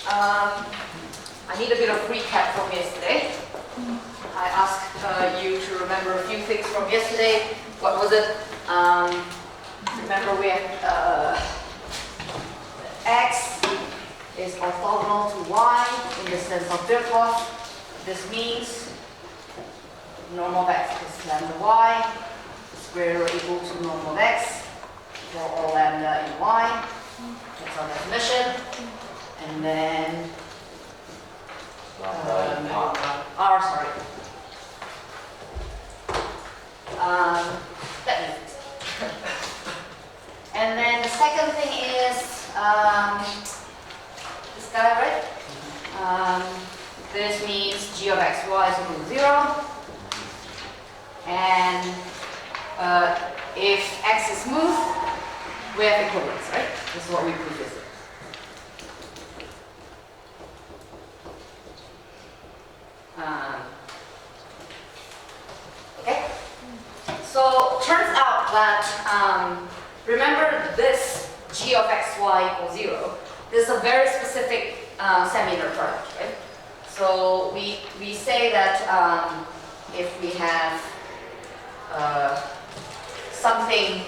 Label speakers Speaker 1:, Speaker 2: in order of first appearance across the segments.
Speaker 1: I need a bit of recap from yesterday. I asked you to remember a few things from yesterday. What was it? Remember we had x is orthogonal to y in the sense of Birkhoff. This means norm of x is lambda y square or equal to norm of x for all lambda in y. That's our definition. And then R, sorry. That means it. And then the second thing is this guy, right? This means g of x, y is equal to 0. And if x is smooth, we have equivalence, right? This is what we proved yesterday. Okay? So, turns out that, remember this g of x, y equals 0. This is a very specific semi-inner product, right? So, we say that if we have something,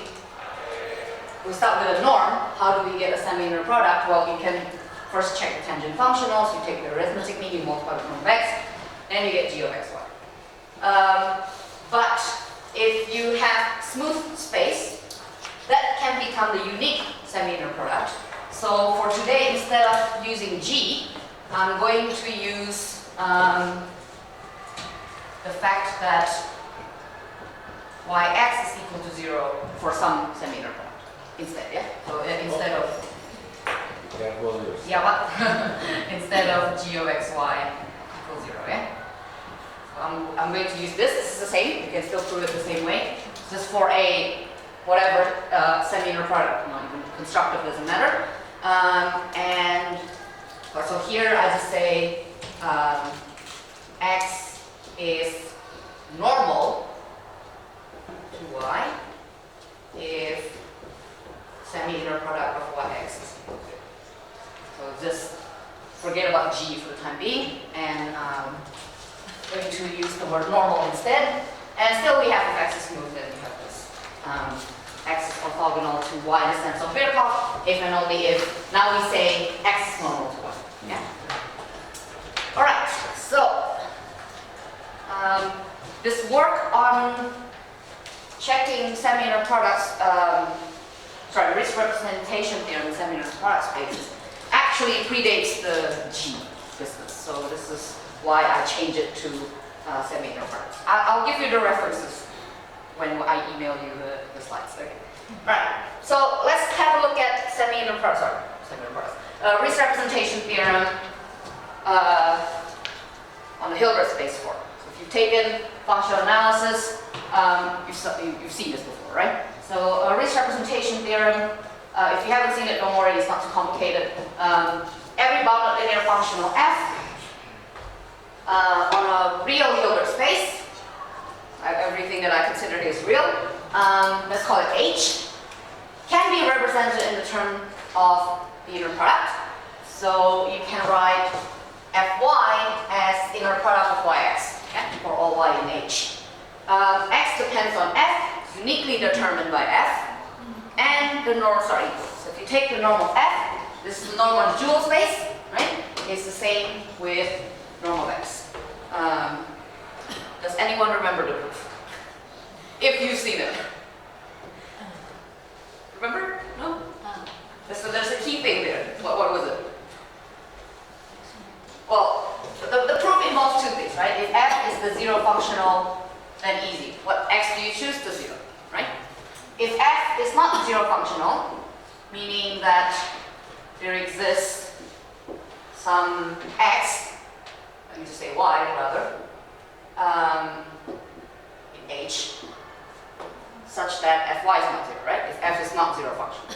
Speaker 1: we start with a norm, how do we get a semi-inner product? Well, you can first check the tangent functionals, you take the arithmetic mean, you multiply with norm of x, then you get g of x, y. But if you have smooth space, that can become the unique semi-inner product. So for today, instead of using g, I'm going to use the fact that yx is equal to 0 for some semi-inner product instead, yeah? So instead of... Yeah, what? Instead of g of x, y equals 0, yeah? So I'm going to use this. This is the same. You can still prove it the same way. Just for a whatever semi-inner product, not even constructive, doesn't matter. And so here I just say x is normal to y if semi-inner product of yx is equal to 0. So just forget about g for the time being, and going to use the word normal instead. And still we have if x is smooth, then we have this x is orthogonal to y in the sense of Birkhoff, if and only if now we say x is normal to y. Yeah? Alright, so this work on checking semi-inner products, risk representation theorem in semi-inner product spaces actually predates the G business. So this is why I changed it to semi-inner products. I'll give you the references when I email you the slides. Okay. Right. So let's have a look at semi-inner products. Sorry, semi-inner products. Risk representation theorem on the Hilbert space form. So if you've taken functional analysis, you've seen this before, right? So risk representation theorem. If you haven't seen it, don't worry, it's not too complicated. Every bounded linear functional f on a real Hilbert space, everything that I consider is real, let's call it H, can be represented in the term of the inner product. So you can write Fy as inner product of Yx, okay, for all y in H. X depends on F, uniquely determined by F, and the norms are equal. So if you take the norm of F, this is the norm on dual space, right? It's the same with norm of X. Does anyone remember the proof? If you've seen it. Remember? No? So there's a key thing there. What was it? Well, the proof involves two things, right? If F is the zero functional, then easy. What X do you choose? The 0, right? If F is not zero functional, meaning that there exists some X, let me just say Y rather, in H, such that Fy is not 0, right? If F is not zero functional.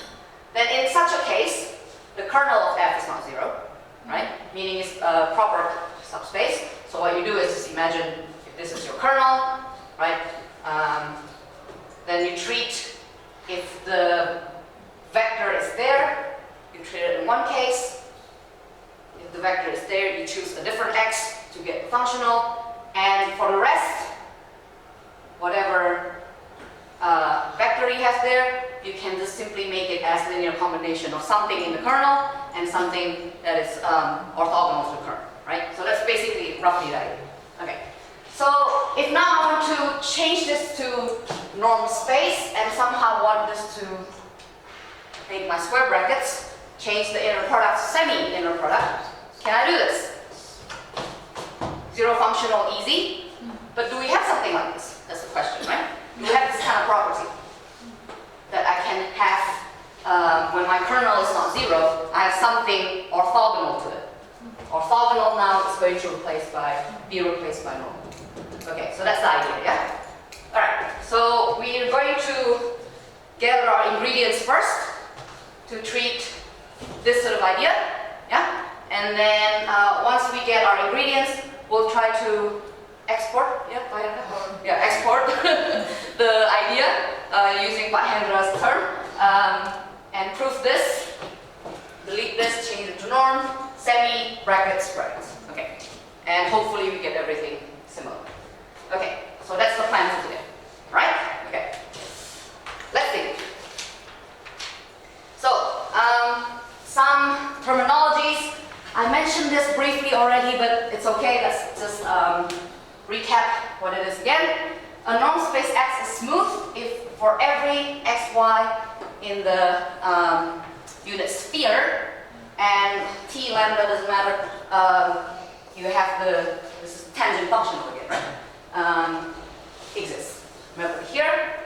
Speaker 1: Then in such a case, the kernel of F is not 0, right? Meaning it's a proper subspace. So what you do is just imagine if this is your kernel, right? Then you treat, if the vector is there, you treat it in one case, the vector is there, you choose a different x to get functional, and for the rest, whatever vector you have there, you can just simply make it as linear combination of something in the kernel and something that is orthogonal to the kernel, right? So that's basically roughly the idea. Okay. So if now I want to change this to norm space and somehow want this to take my square brackets, change the inner product to semi-inner product, can I do this? Zero functional, easy. But do we have something like this? That's the question, right? Do we have this kind of property that I can have when my kernel is not zero, I have something orthogonal to it. Orthogonal now is going to be replaced by normal. Okay, so that's the idea, yeah? Alright, so we are going to gather our ingredients first to treat this sort of idea, yeah? And then once we get our ingredients, we'll try to export, export the idea using Hendra's term and prove this, delete this, change it to norm, semi, brackets, brackets. Okay, and hopefully we get everything similar. Okay, so that's the plan for today, right? Okay, let's think. So, some terminologies. I mentioned this briefly already, but it's okay. Let's just recap what it is again. A norm space X is smooth if for every xy in the unit sphere, and T lambda doesn't matter, you have this is tangent functional again, right? Exists. Remember here,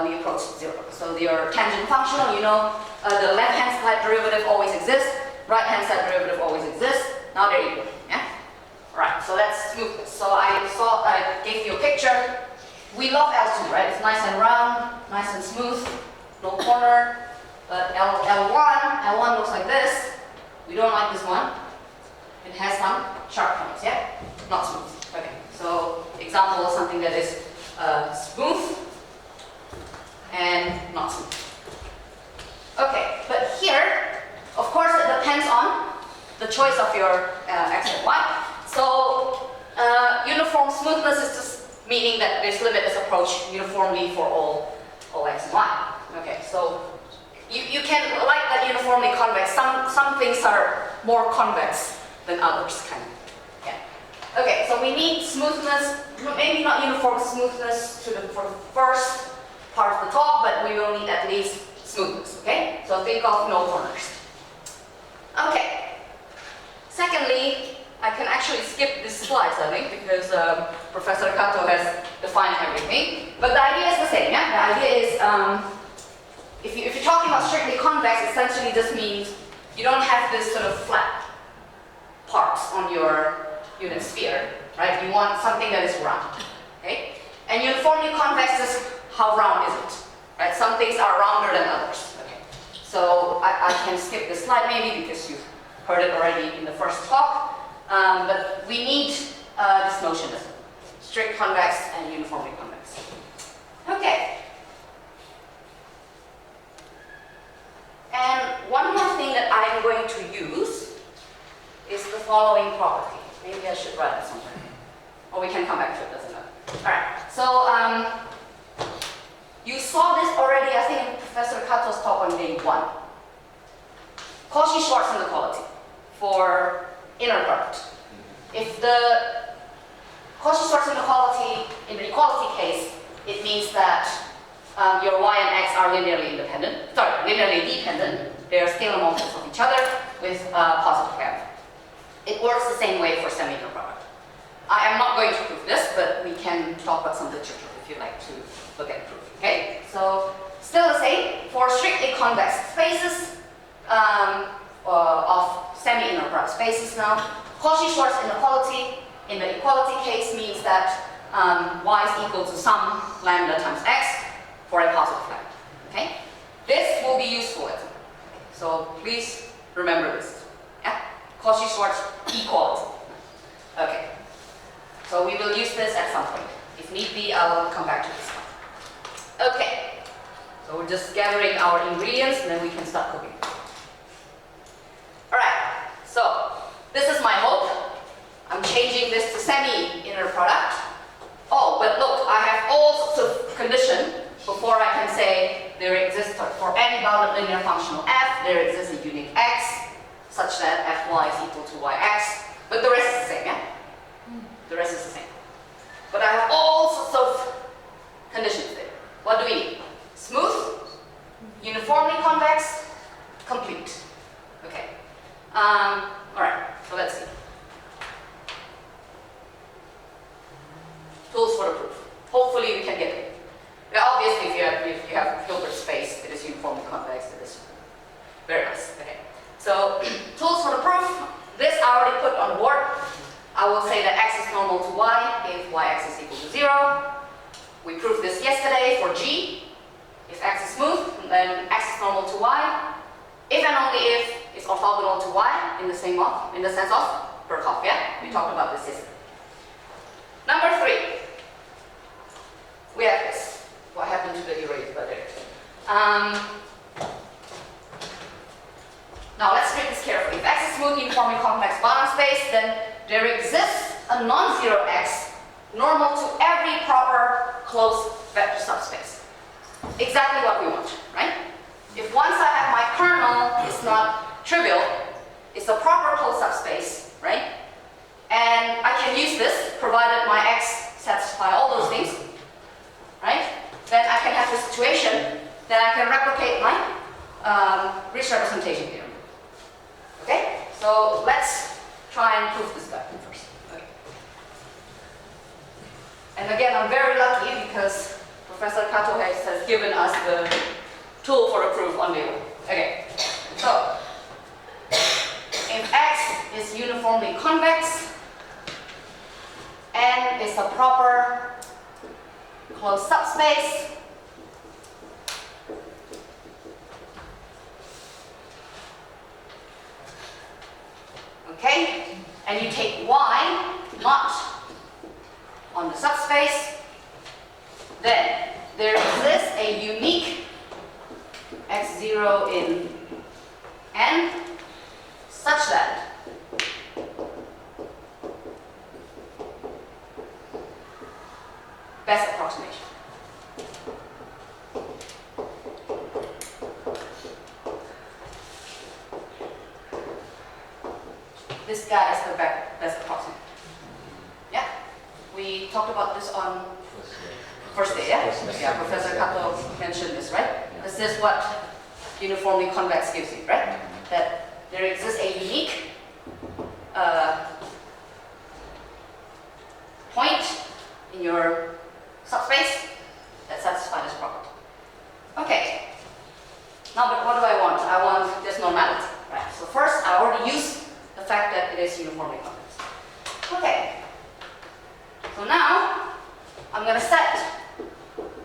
Speaker 1: we approach zero. So your tangent functional, you know, the left-hand side derivative always exists, right-hand side derivative always exists. Now there you go, yeah? Right, so that's smoothness. So I gave you a picture. We love L2, right? It's nice and round, nice and smooth, no corner. But L1 looks like this. We don't like this one. It has some sharp points, yeah? Not smooth. Okay, so example of something that is smooth and not smooth. Okay, but here, of course, it depends on the choice of your x and y. So uniform smoothness is just meaning that this limit is approached uniformly for all x and y. Okay, so you can like that uniformly convex. Some things are more convex than others, kind of. Yeah. Okay, so we need smoothness, maybe not uniform smoothness for the first part of the talk, but we will need at least smoothness. Okay, so think of no corners. Okay. Secondly, I can actually skip these slides, I think, because Professor Kato has defined everything. But the idea is the same, yeah? The idea is, if you're talking about strictly convex, essentially this means you don't have this sort of flat parts on your unit sphere, right? You want something that is round, okay? And uniformly convex is how round is it, right? Some things are rounder than others, okay? So I can skip this slide maybe because you've heard it already in the first talk. But we need this notion of strict convex and uniformly convex. Okay. And one more thing that I'm going to use is the following property. Maybe I should write it somewhere. Or we can come back to it, doesn't matter. Alright, so you saw this already, I think, in Professor Kato's talk on day 1. Cauchy-Schwarz inequality for inner product. If the Cauchy-Schwarz inequality, in the equality case, it means that your y and x are linearly dependent. They are scalar multiples of each other with positive lambda. It works the same way for semi-inner product. I am not going to prove this, but we can talk about some literature if you'd like to look at proof. Okay, so still the same for strictly convex spaces of semi-inner product spaces now. Cauchy-Schwarz inequality in the equality case means that y is equal to some lambda times x for a positive lambda. Okay, this will be useful at some point. So please remember this. Yeah, Cauchy-Schwarz equality. Okay, so we will use this at some point. If need be, I will come back to this one. Okay, so we're just gathering our ingredients and then we can start cooking. Alright, so for any bounded linear functional f, there exists a unique x such that fy is equal to yx, but the rest is the same, yeah? The rest is the same. But I have all sorts of conditions there. What do we need? Smooth, uniformly convex, complete. Okay. Alright, so let's see. Tools for the proof. Hopefully we can get it. Now, obviously, if you have Hilbert space, it is uniformly convex. It is very nice. Okay. So tools for the proof. This I already put on the board. I will say that x is normal to y if yx is equal to 0. We proved this yesterday for g. If x is smooth, then x is normal to y. If and only if it's orthogonal to y in the sense of Berkhoff. Yeah, we talked about this yesterday. Number 3. We have this. What happened to the erase button? Now let's read this carefully. If x is smooth, uniformly convex Banach space, then there exists a non-zero x normal to every proper closed vector subspace. Exactly what we want, right? If once I have my kernel, it's not trivial, it's a proper closed subspace, right? And I can use this, provided my x satisfy all those things, right? Then I can have the situation that I can replicate my rich representation theorem. Okay? So let's try and prove this guy first. Okay. And again, I'm very lucky because Professor Kato has given us the tool for the proof on label. Okay. So if x is uniformly convex, N is a proper closed subspace, okay, and you take y not on the subspace, then there exists a unique x0 in N such that best approximation. This guy is the best approximation. Yeah? We talked about this on first day, yeah? Yeah, Professor Kato mentioned this, right? This is what uniformly convex gives you, right? That there exists a unique point in your subspace that satisfies this property. Okay. Now, but what do I want? I want this normality, right? So first, I already used the fact that it is uniformly convex. Okay. So now, I'm going to set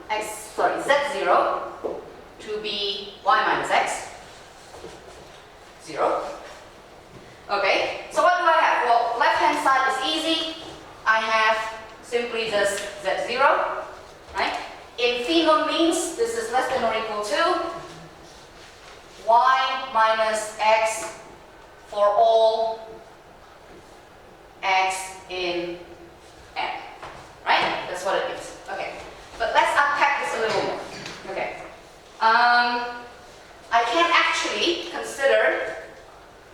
Speaker 1: z0 to be y minus x, 0. Okay. So what do I have? Well, left-hand side is easy. I have simply just z0, right? Infinite means this is less than or equal to y minus x for all x in N, right? That's what it means. Okay, but let's unpack this a little more. Okay, I can actually consider,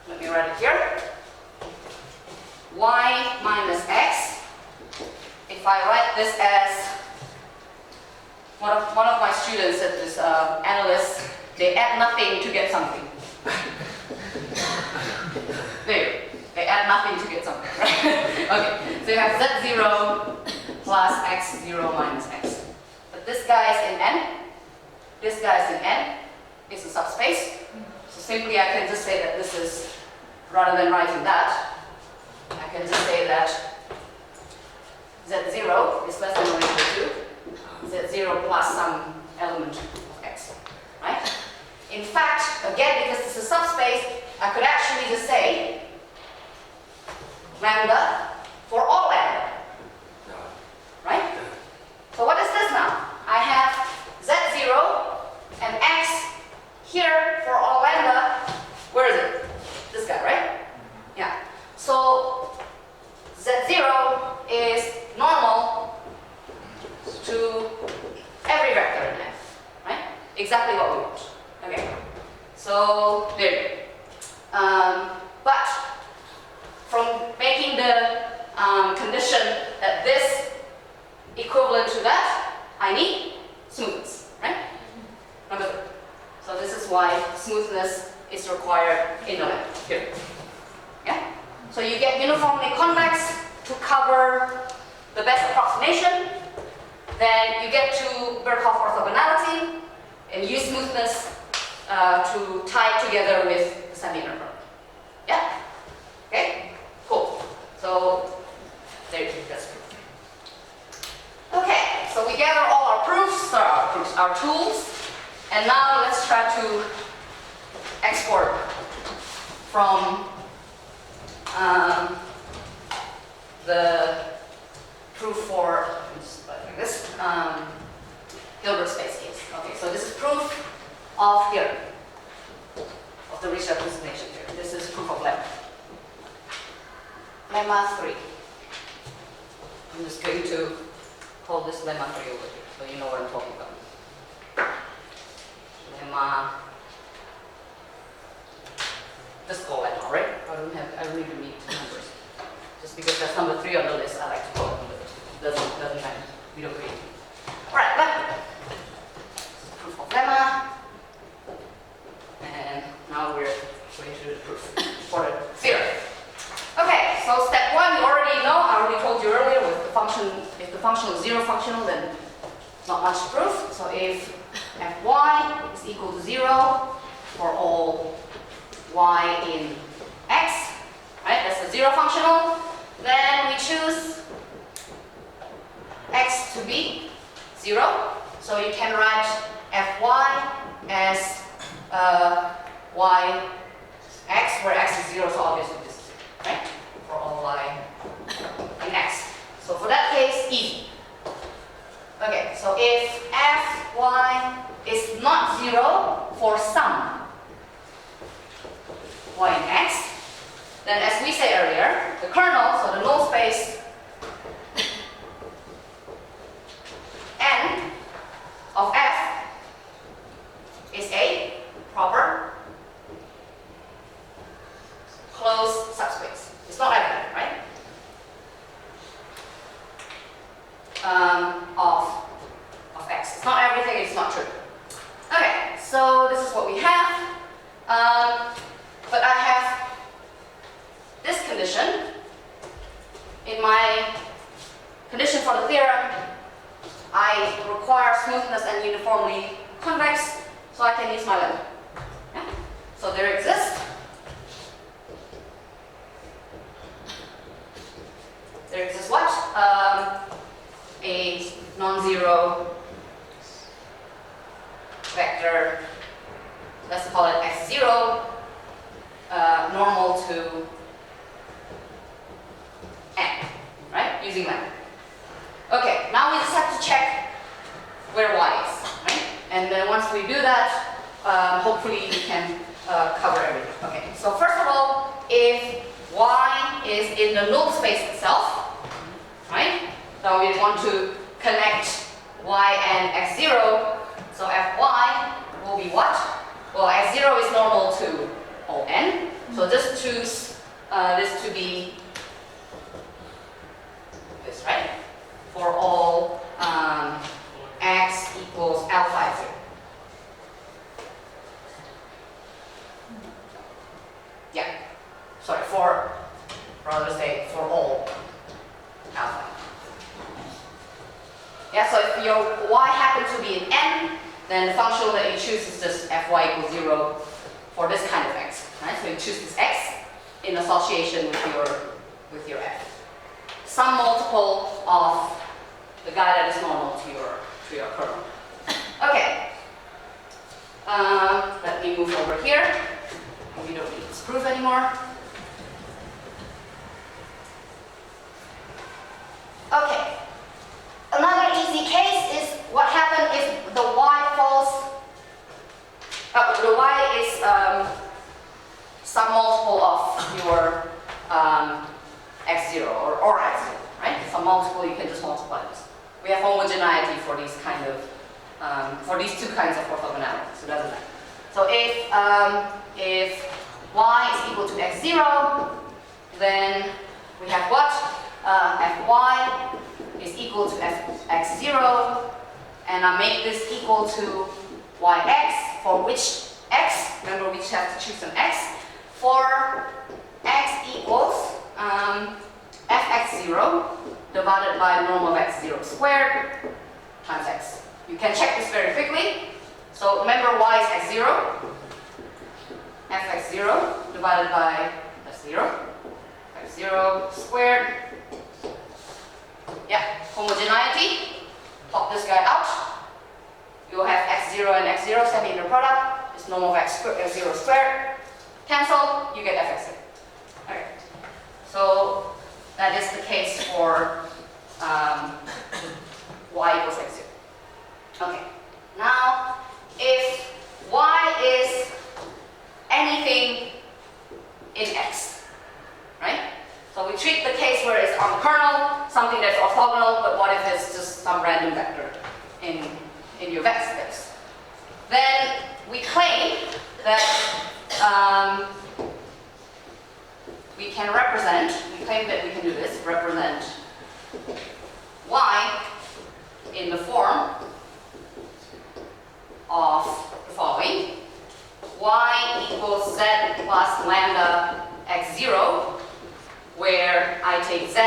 Speaker 1: let me write it here, y minus x. If I write this as one of my students said this analyst, they add nothing to get something. There, they add nothing to get something, right? Okay, so you have z0 plus x0 minus x. But this guy is in N, this guy is in N, it's a subspace. So simply I can just say that this is, rather than writing that, I can just say that z0 is less than or equal to z0 plus some element of x, right? In fact, again, because this is a subspace, I could actually just say lambda for all lambda, right? So what is this now? I have z0 and x here for all lambda. Where is it? This guy, right? Yeah. So z0 is normal to every vector in F, right? Exactly what we want. So you get uniformly convex to cover the best approximation. Then you get to Birkhoff orthogonality and use smoothness to tie it together with the semi-inner product. Yeah? Okay? Cool. So there you go. That's proof. Okay, so we gather all our proofs, our tools, and now let's try to export from the proof for like this Hilbert space case. Okay, so this is proof of theorem, of the Ricci representation theorem. This is proof of lemma. Lemma 3. I'm just going to call this lemma 3 over here, so you know what I'm talking about. Lemma. Just call lemma, right? I don't need to meet numbers. Just because that's number 3 on the list, I like to call it number 2. Doesn't matter. We don't create. Alright, lemma. Proof of lemma. And now we're going to do the proof for the theorem. Okay, so step 1 you already know. I already told you earlier with the function, if the function is zero functional, then not much to prove. So if fy is equal to 0 for all y in x, right? That's a zero functional. Then we choose x to be 0. So you can write fy as y x, where x is 0, so obviously this is 0, right? For all y in x. So for that case, easy. Okay, so if fy is not 0 for some y in x, then as we said earlier, the kernel, so the null space n of f is a proper closed subspace. It's not evident, right? Of x. It's not everything, it's not true. Okay, so this is what we have. But I have this condition. In my condition for the theorem, I require smoothness and uniformly convex, so I can use my lemma. Yeah? So there exists what? A non-zero vector, let's call it x0, normal to n, right? Using lemma. Okay, now we just have to check where y is, right? And then once we do that, hopefully we can cover everything. Okay, so first of all, if y is in the null space itself, right? So we want to connect y and x0, so fy will be what? Well, x0 is normal to all n, so just choose this to be this, right? For all x equals alpha 0. Yeah, sorry, rather say for all alpha. Yeah, so if your y happens to be in n, then the function that you choose is just fy equals 0 for this kind of x, right? So you choose this x in association with your f. Some multiple of the guy that is normal to your kernel. Okay. Let me move over here. We don't need this proof anymore. Okay. Another easy case is what happens if the y falls. The y is some multiple of your x0 or x0, right? Some multiple, you can just multiply this. We have homogeneity for these kind of for these two kinds of orthogonality, so it doesn't matter. So if y is equal to x0, then we have what? Fy is equal to x0, and I make this equal to yx, for which x, remember we just have to choose an x, for x equals fx0 divided by norm of x0 squared times x. You can check this very quickly. So remember y is x0. fx0 divided by f0. f0 squared. Yeah, homogeneity. Pop this guy out. You have x0 and x0 semi-inner product. It's norm of x0 squared. Cancel, you get fx0. Okay. So that is the case for y equals x0. Okay. Now, if y is anything in x, right? So we treat the case where it's on the kernel, something that's orthogonal, but what if it's just some random vector in your vector space? Then we claim that we can do this, represent y in the form of the following. Y equals z plus lambda x0, where I take z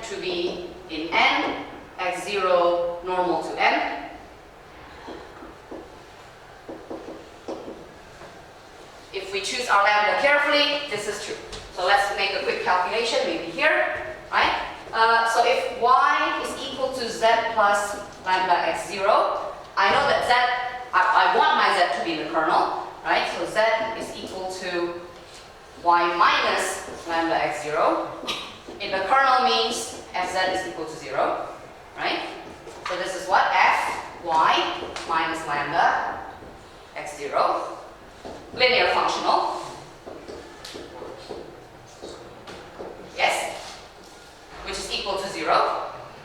Speaker 1: to be in n, x0 normal to n. If we choose our lambda carefully, this is true. So let's make a quick calculation, maybe here, right? So if y is equal to z plus lambda x0, I know that z, I want my z to be in the kernel, right? So z is equal to y minus lambda x0. In the kernel means fz is equal to 0, right? So this is what? F y minus lambda x0, linear functional. Yes, which is equal to 0.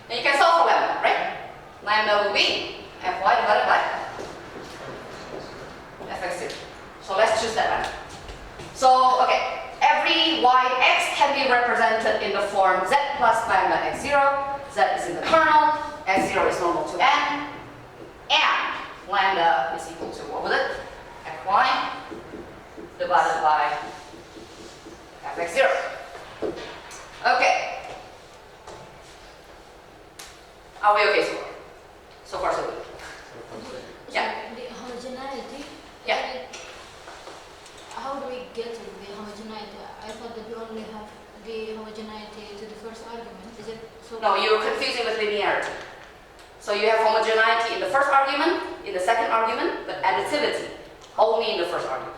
Speaker 1: And you can solve for lambda, right? Lambda will be fy divided by fx0. So let's choose that lambda. So, okay, every y and x can be represented in the form z plus lambda x0. Z is in the kernel, x0 is normal to n, and lambda is equal to, what was it? Fy divided by fx0. Okay. Are we okay so far? So far, so good. Yeah.
Speaker 2: The homogeneity.
Speaker 1: Yeah.
Speaker 2: How do we get to the homogeneity? I thought that we only have the homogeneity to the first argument. Is it so?
Speaker 1: No, you're confusing with linearity. So you have homogeneity in the first argument, in the second argument, but additivity only in the first argument.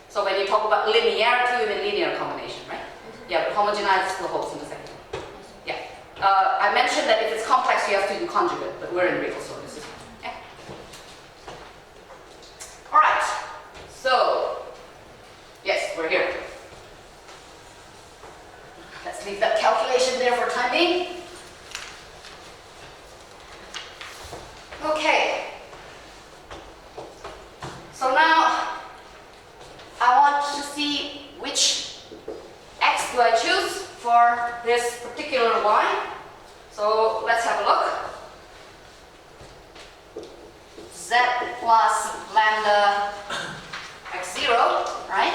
Speaker 1: So when you talk about linearity, you mean linear combination, right? Yeah, but homogeneity still holds in the second one. Yeah. I mentioned that if it's complex, you have to do conjugate, but we're in real, so this is yeah. All right. So yes, we're here. Let's leave that calculation there for time being. Okay. So now I want to see which x do I choose for this particular y. So let's have a look. Z plus lambda x0, right?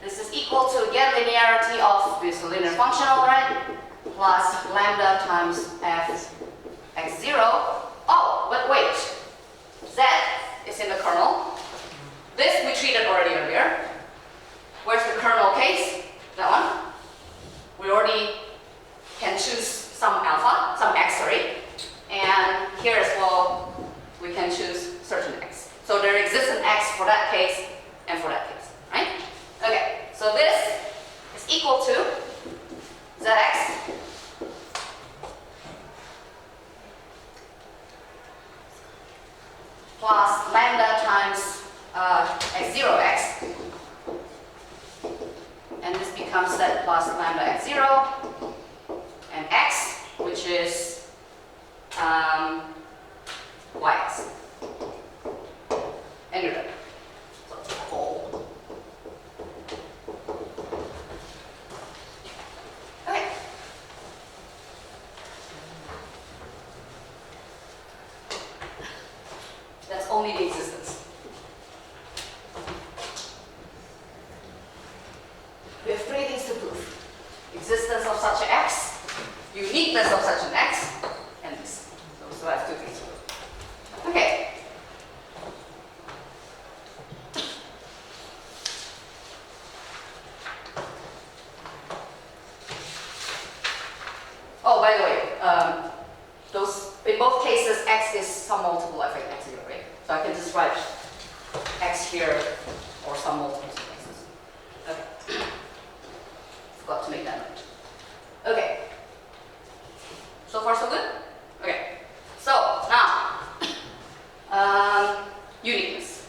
Speaker 1: This is equal to, again, linearity of this linear functional, right? Plus lambda times f x0. Oh, but wait. Z is in the kernel. This we treated already earlier. Where's the kernel case? That one. We already can choose some alpha, some x, sorry. And here as well, we can choose certain x. So there exists an x for that case and for that case, right? Okay, so this is equal to zx plus lambda times x0x, and this becomes z plus lambda x0, and x, which is yx. And you're done. So it's a whole. Okay. That's only the existence. existence of such an x, uniqueness of such an x, and this. So I have two things. Okay. Oh, by the way, in both cases, x is some multiple of x0, right? So I can just write x here or some multiples of x's. Okay. Forgot to make that note. Okay. So far, so good? Okay. So now, uniqueness.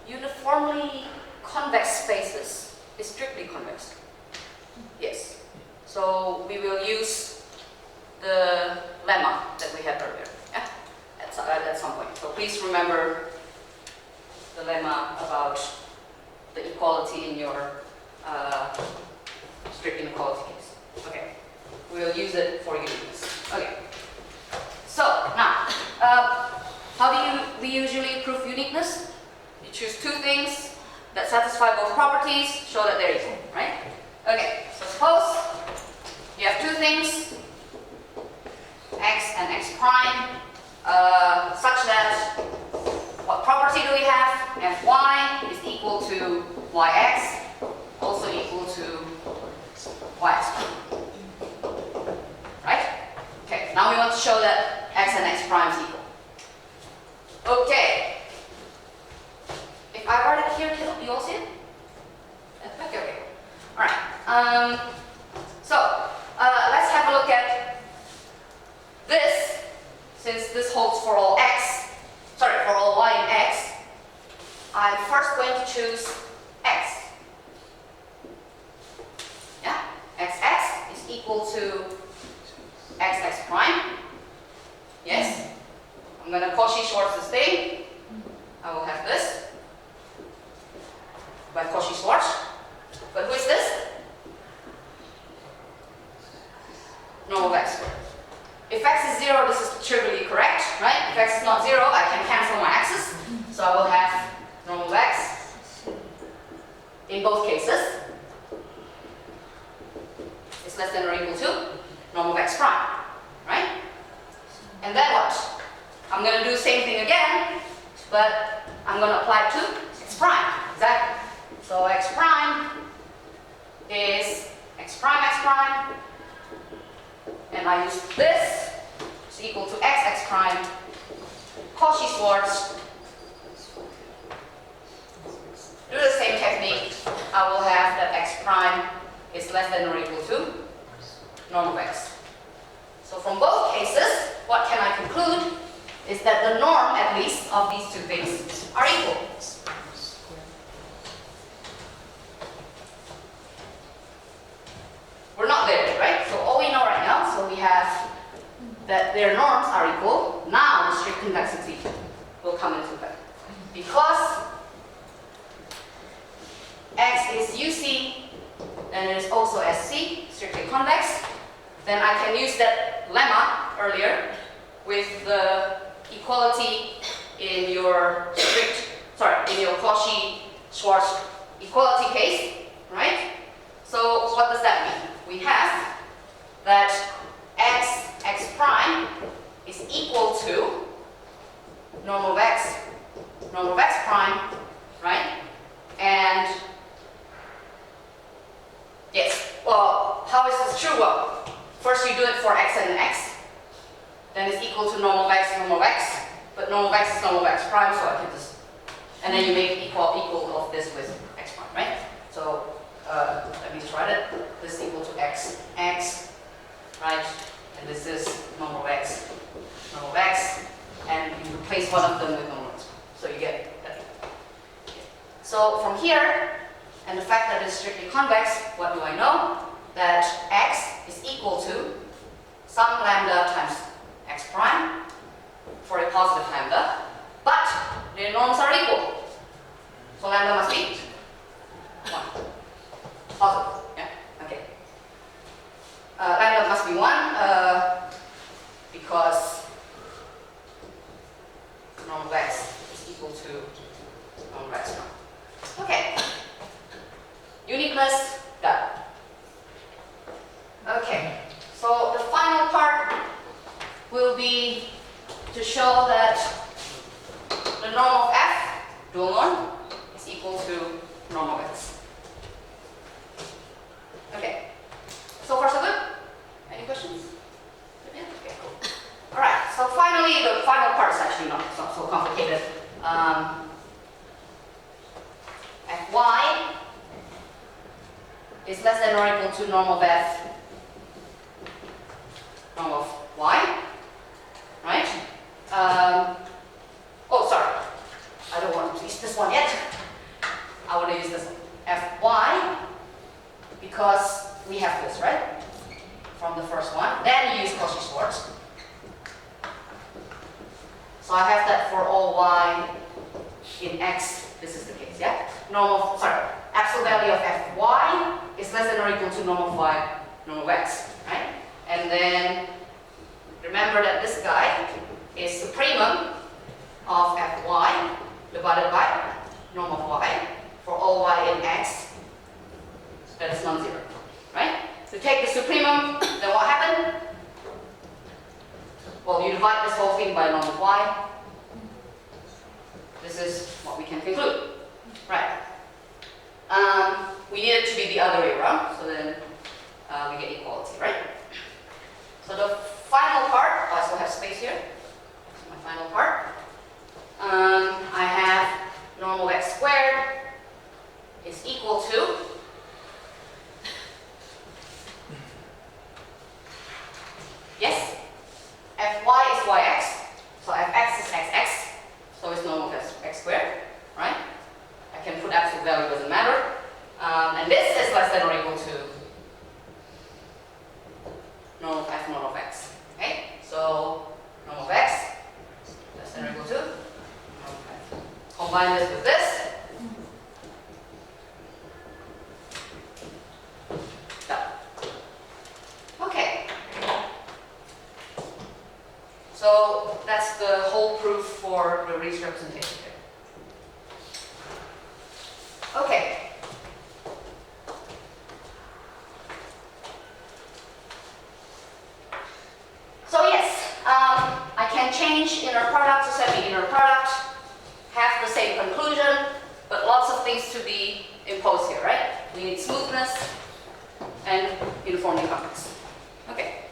Speaker 1: Uniformly convex spaces is strictly convex. Yes. So we will use the lemma that we had earlier, yeah? At some point. So please remember the lemma about the equality in your strict inequality case. Okay. We'll use it for uniqueness. Okay. So now, how do we usually prove uniqueness? You choose two things that satisfy both properties, show that they're equal, right? Okay, so suppose you have two things, x and x prime, such that what property do we have? Fy is equal to yx, also equal to yx prime. Right? Okay, now we want to show that x and x prime is equal. Okay. If I write it here, you all see it? Okay, okay. Alright. Let's have a look at this. Since this holds for all for all y and x, I'm first going to choose x. Yeah? xx is equal to xx prime. Yes? I'm going to Cauchy-Schwarz this thing. I will have this by Cauchy-Schwarz. But who is this? Normal of x squared. If x is 0, this is trivially correct, right? If x is not 0, I can cancel my x's. So I will have normal of x in both cases. It's less than or equal to normal of x prime, right? And then what? I'm going to do the same thing again, but I'm going to apply it to x prime. Exactly. So x prime is x prime, and I use this, is equal to x prime, Cauchy-Schwarz. Do the same technique, I will have that x prime is less than or equal to norm of x. So from both cases, what can I conclude is that the norm, at least, of these two things are equal. We're not there yet, right? So all we know right now, so we have that their norms are equal. Now the strict convexity will come into effect. Because x is UC and it is also SC, strictly convex, then I can use that lemma earlier with the equality in your in your Cauchy-Schwarz equality case, right? So what does that mean? We have that x prime is equal to norm of x prime, right? And yes, well, how is this true? Well, first you do it for x and x, then it's equal to norm of x, but norm of x is norm of x prime, so I can just, and then you make equal of this with x prime, right? So let me just write it. This is equal to x, right? And this is norm of x, and you replace one of them with norm of x. So you get that. So from here, and the fact that it's strictly convex, what do I know? That x is equal to some lambda times x prime for a positive lambda, but their norms are equal. So lambda must be 1. Positive, yeah? Okay. Lambda must be 1 because norm of x is equal to normal of X. Okay. Uniqueness, done. Okay. So the final part will be to show that the norm of F, dual norm, is equal to norm of X. Okay. So far so good? Any questions? Yeah? Okay, cool. Alright, so finally, the final part is actually not so complicated. Fy is less than or equal to norm of F, norm of Y, right? Oh, sorry. I don't want to use this one yet. I want to use this one. Fy, because we have this, right? From the first one. Then you use Cauchy-Schwarz. So I have that for all y in X. This is the case, yeah? Absolute value of Fy is less than or equal to norm of Y, norm of X, right? And then remember that this guy is supremum of Fy divided by norm of Y for all y in X that is non-zero, right? So take the supremum, then what happened? Well, you divide this whole thing by norm of Y. This is what we can conclude, right? We need it to be the other way around, so then we get equality, right? So the final part, I still have space here. So my final part. I have norm of X squared is equal to yes, Fy is Yx, so Fx is Xx, so it's norm of X squared, right? I can put absolute value, doesn't matter. And this is less than or equal to norm of F, norm of X, okay? So norm of X less than or equal to norm of F. Combine this with this. Done. Okay. So that's the whole proof for the Riesz representation here. Okay. So yes, I can change inner product to semi-inner product, have the same conclusion, but lots of things to be imposed here, right? We need smoothness and uniformly convex. Okay.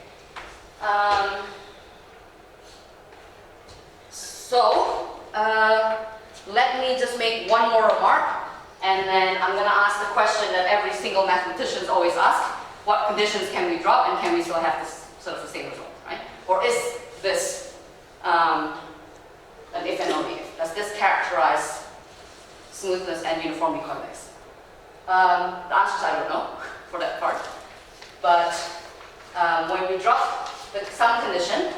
Speaker 1: Let me just make one more remark, and then I'm going to ask the question that every single mathematician always asks: what conditions can we drop, and can we still have this sort of the same result, right? Or is this an if and only if? Does this characterize smoothness and uniformly convex? The answer is I don't know for that part. But when we drop some condition,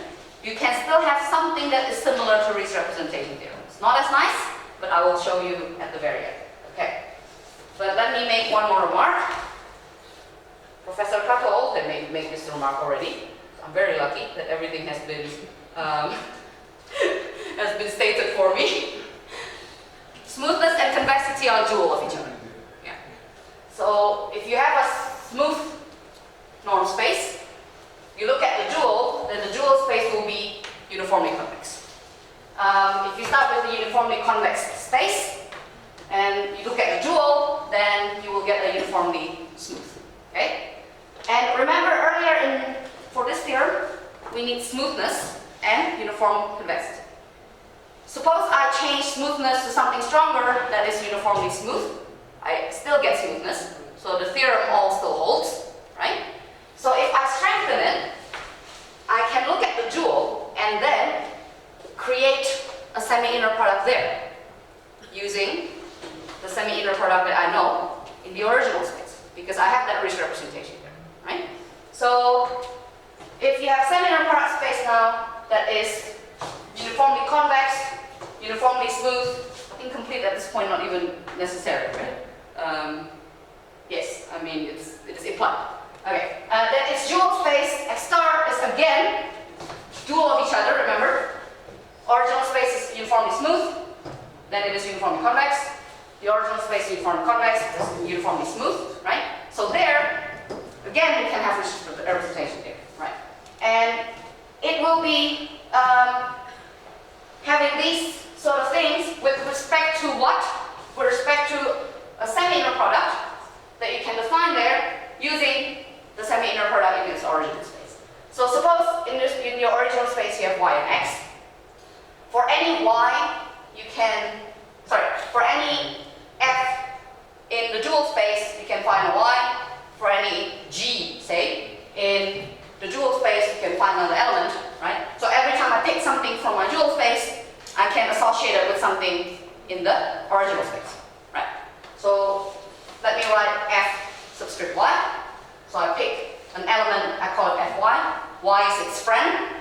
Speaker 1: you can still have something that is similar to Riesz representation theorem. It's not as nice, but I will show you at the very end. Okay. But let me make one more remark. Professor Kato had made this remark already. I'm very lucky that everything has been stated for me. Smoothness and convexity are dual of each other. Yeah. So if you have a smooth norm space, you look at the dual, then the dual space will be uniformly convex. If you start with a uniformly convex space, and you look at the dual, then you will get a uniformly smooth. Okay? And remember earlier for this theorem, we need smoothness and uniform convexity. Suppose I change smoothness to something stronger that is uniformly smooth. I still get smoothness, so the theorem all still holds, right? So if I strengthen it, I can look at the dual and then create a semi-inner product there using the semi-inner product that I know in the original space, because I have that Riesz representation there, right? So if you have semi-inner product space now that is uniformly convex, uniformly smooth, incomplete at this point, not even necessary, right? Yes, I mean it is implied. Okay, then its dual space X star is again dual of each other. Remember, original space is uniformly smooth, then it is uniformly convex. The original space is uniformly convex, is uniformly smooth, right? So there, again, we can have representation here, right? And it will be having these sort of things with respect to what? With respect to a semi-inner product that you can define there using the semi-inner product in its original space. So suppose in your original space you have y and x. For any y, you can, for any f in the dual space, you can find a y. For any g, say, in the dual space, you can find another element, right? So every time I pick something from my dual space, I can associate it with something in the original space, right? So let me write f subscript y. So I pick an element, I call it fy. Y is its friend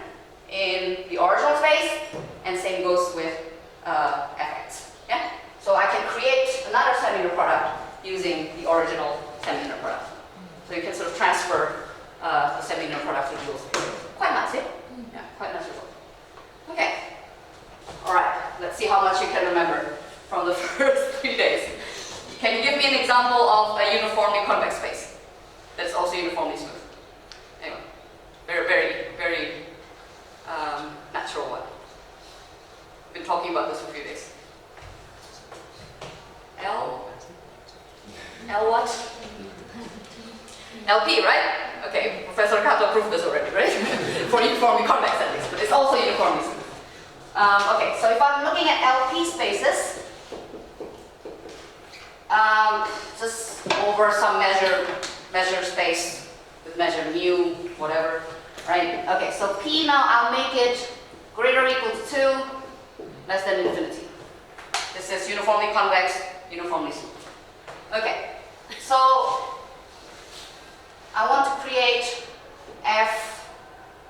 Speaker 1: in the original space, and same goes with fx. Yeah? So I can create another semi-inner product using the original semi-inner product. So you can sort of transfer the semi-inner product to dual space. Quite nice, eh? Yeah, quite nice result. Okay. All right. Let's see how much you can remember from the first 3 days. Can you give me an example of a uniformly convex space that's also uniformly smooth? Anyway, very natural one. Been talking about this for a few days. L what? LP, right? Okay, Professor Kato proved this already, right? For uniformly convex at least, but it's also uniformly smooth. Okay, so if I'm looking at LP spaces, just over some measure space with measure mu, whatever, right? Okay, so P now I'll make it greater or equal to 2, less than infinity. This is uniformly convex, uniformly smooth. Okay, so I want to create f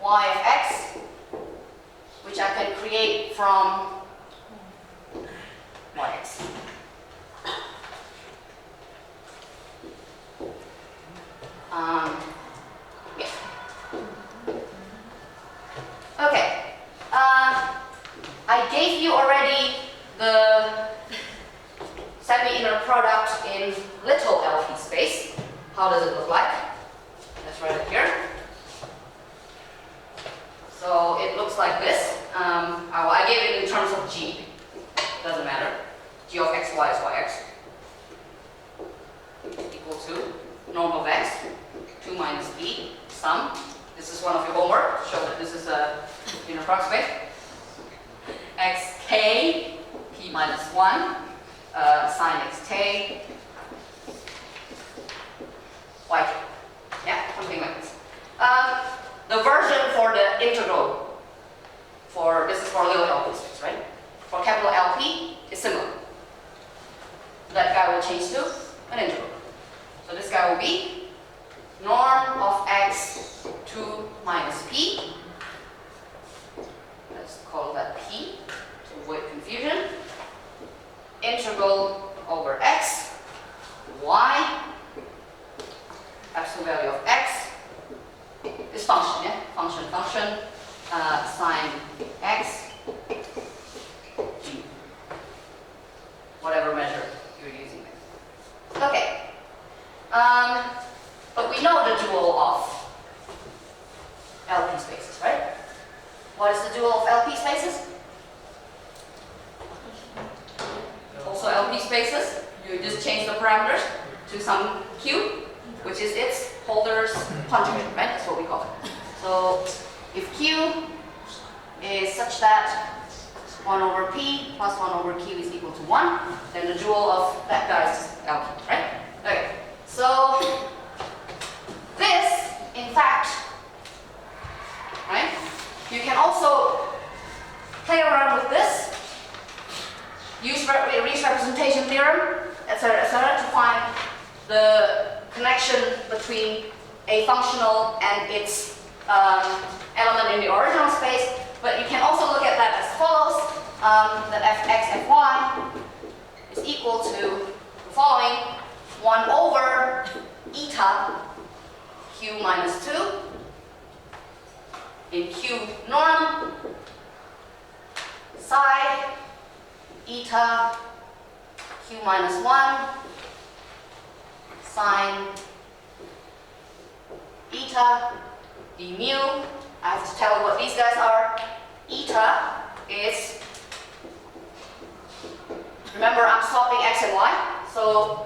Speaker 1: y of x, which I can create from yx. Yeah. Okay. I gave you already the semi-inner product in little LP space. How does it look like? Let's write it here. So it looks like this. I gave it in terms of g. Doesn't matter. G of x, y is yx. Equal to norm of x, 2 minus b, sum. This is one of your homework. Show that this is a inner product space. xk, p minus 1, sine xt, yk. Yeah, something like this. The version for the integral, this is for little LP space, right? For capital LP, is similar. That guy will change to an integral. So this guy will be norm of x 2 minus p. Let's call that p to avoid confusion. Integral over x, y, absolute value of x, is function, yeah? Function, sine x, g. Whatever measure you're using there. Okay. But we know the dual of LP spaces, right? What is the dual of LP spaces? Also LP spaces. You just change the parameters to some q, which is its Holder's conjugate, right? That's what we call it. So if q is such that 1 over p plus 1 over q is equal to 1, then the dual of that guy is LP, right? Okay. So this, in fact, right? You can also play around with this, use Riesz representation theorem, etc., to find the connection between a functional and its element in the original space. But you can also look at that as follows: that fx, fy is equal to the following: 1 over eta q minus 2 in q norm psi eta eta q minus 1 sine eta d mu. I have to tell you what these guys are. Eta is, remember I'm swapping x and y, so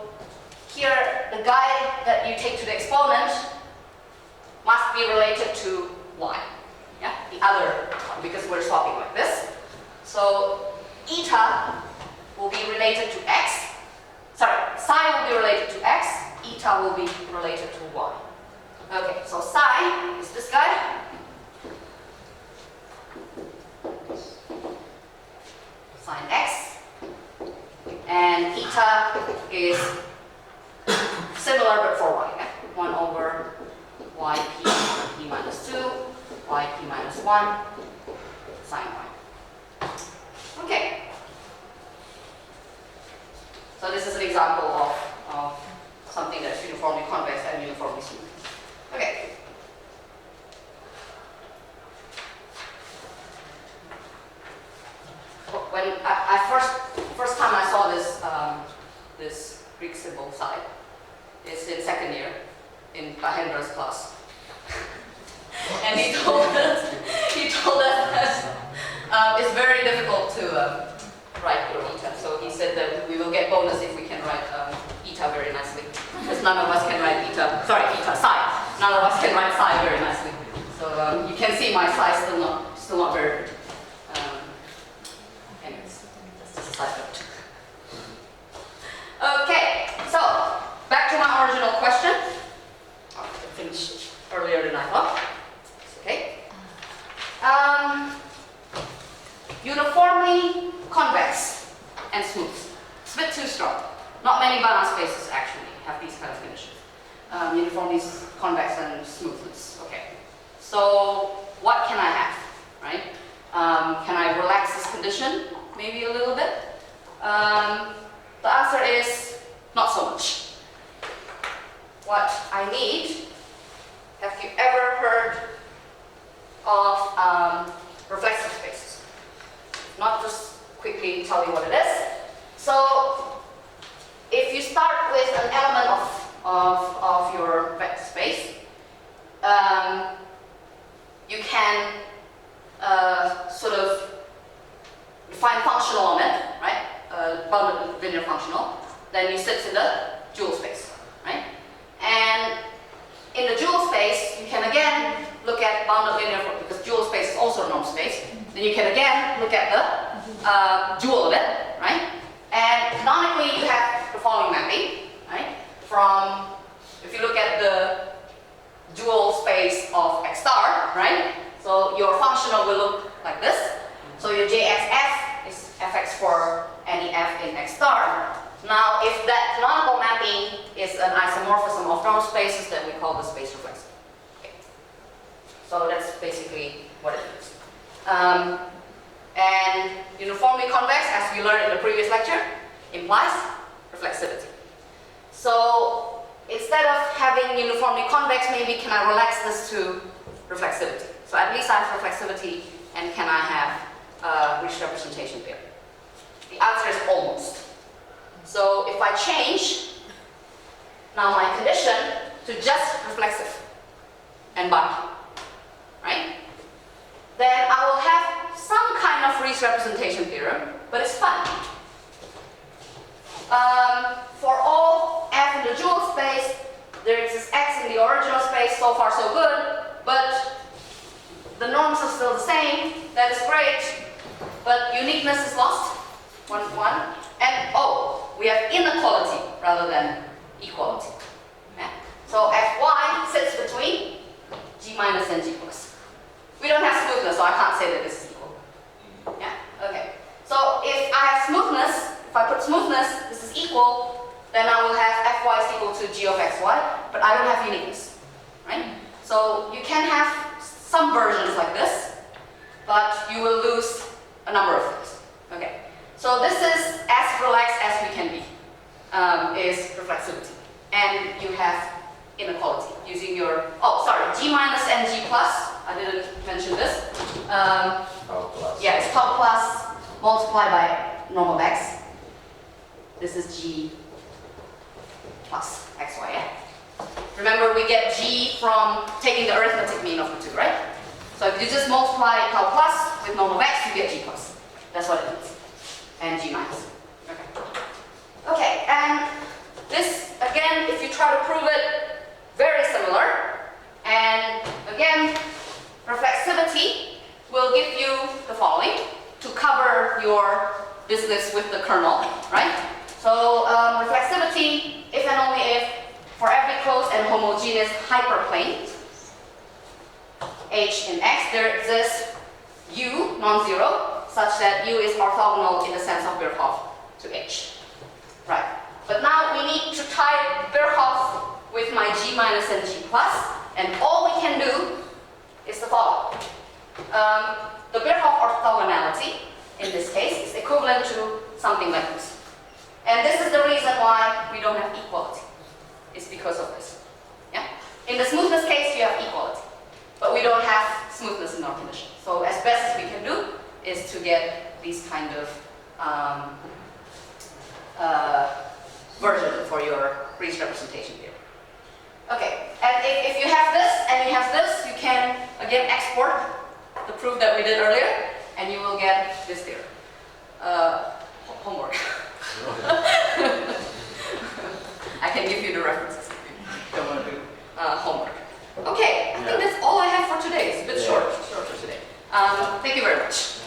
Speaker 1: here the guy that you take to the exponent must be related to y, yeah, the other one, because we're swapping like this. So eta will be related to x, sorry, psi will be related to x, eta will be related to y. Okay, so psi is this guy. Sine x, and eta is similar but for y. Yeah? 1 over yp minus 2, yp minus 1, sine y. Okay. So this is an example of something that's uniformly convex and uniformly smooth. Okay. When first time I saw this this Greek symbol side, it's in second year in Hendra's class, and he told us that it's very difficult to write your eta. So he said that we will get bonus if we can write eta very nicely, because none of us can write eta. Sorry, eta psi. None of us can write psi very nicely. So you can see my psi still not very good. Okay, so back to my original question. I finished earlier than I thought. Okay. Uniformly convex and smooth. It's a bit too strong. Not many Banach spaces actually have these kind of conditions. Uniformly convex and smoothness. Okay. So what can I have, right? Can I relax this condition maybe a little bit? The answer is not so much. What I need, have you ever heard of reflexive spaces? Not just quickly tell you what it is. So if you start with an element of your vector space, you can sort of define functional on it, right? Bounded linear functional. Then you sit in the dual space, right? And in the dual space, you can again look at bounded linear, because dual space is also a norm space. Then you can again look at the dual of it, right? And canonically, you have the following mapping, right? From, if you look at the dual space of x star, right? So your functional will look like this. So your jxf is fx for any f in x star. Now, if that canonical mapping is an isomorphism of norm spaces, then we call the space reflexive. Okay. So that's basically what it is. And uniformly convex, as we learned in the previous lecture, implies reflexivity. So instead of having uniformly convex, maybe can I relax this to reflexivity? So at least I have reflexivity, and can I have rich representation there? The answer is almost. So if I change now my condition to just reflexive and body, right? Then I will have some kind of Riesz representation theorem, but it's fun. For all f in the dual space, there exists x in the original space. So far so good, but the norms are still the same. That is great, but uniqueness is lost. 1, 1. And oh, we have inequality rather than equality. Yeah. So Fy sits between G minus and G plus. We don't have smoothness, so I can't say that this is equal. Yeah? Okay. So if I have smoothness, if I put smoothness, this is equal, then I will have Fy is equal to G of xy, but I don't have uniqueness. Right? So you can have some versions like this, but you will lose a number of things. Okay. So this is as relaxed as we can be, is reflexivity. And you have inequality using your, oh sorry, G minus and G plus, I didn't mention this.
Speaker 3: Tau plus.
Speaker 1: Yeah, it's tau plus multiplied by normal of x. This is g plus xy, yeah? Remember, we get g from taking the arithmetic mean of the two, right? So if you just multiply tau plus with normal of x, you get g plus. That's what it means. And g minus. Okay. Okay, and this, again, if you try to prove it, very similar. And again, reflexivity will give you the following to cover your business with the kernel, right? So reflexivity, if and only if, for every closed and homogeneous hyperplane, H in X, there exists U, non-zero, such that U is orthogonal in the sense of Birkhoff to H. Right. But now we need to tie Birkhoff with my G minus and G plus, and all we can do is the following. The Birkhoff orthogonality, in this case, is equivalent to something like this. And this is the reason why we don't have equality. It's because of this. Yeah? In the smoothness case, you have equality. But we don't have smoothness in our condition. So as best as we can do is to get these kind of version for your Riesz representation here. Okay, and if you have this and you have this, you can again export the proof that we did earlier, and you will get this theorem. Homework. I can give you the references if you don't want to do homework. Okay, I think that's all I have for today. It's a bit shorter today. Thank you very much.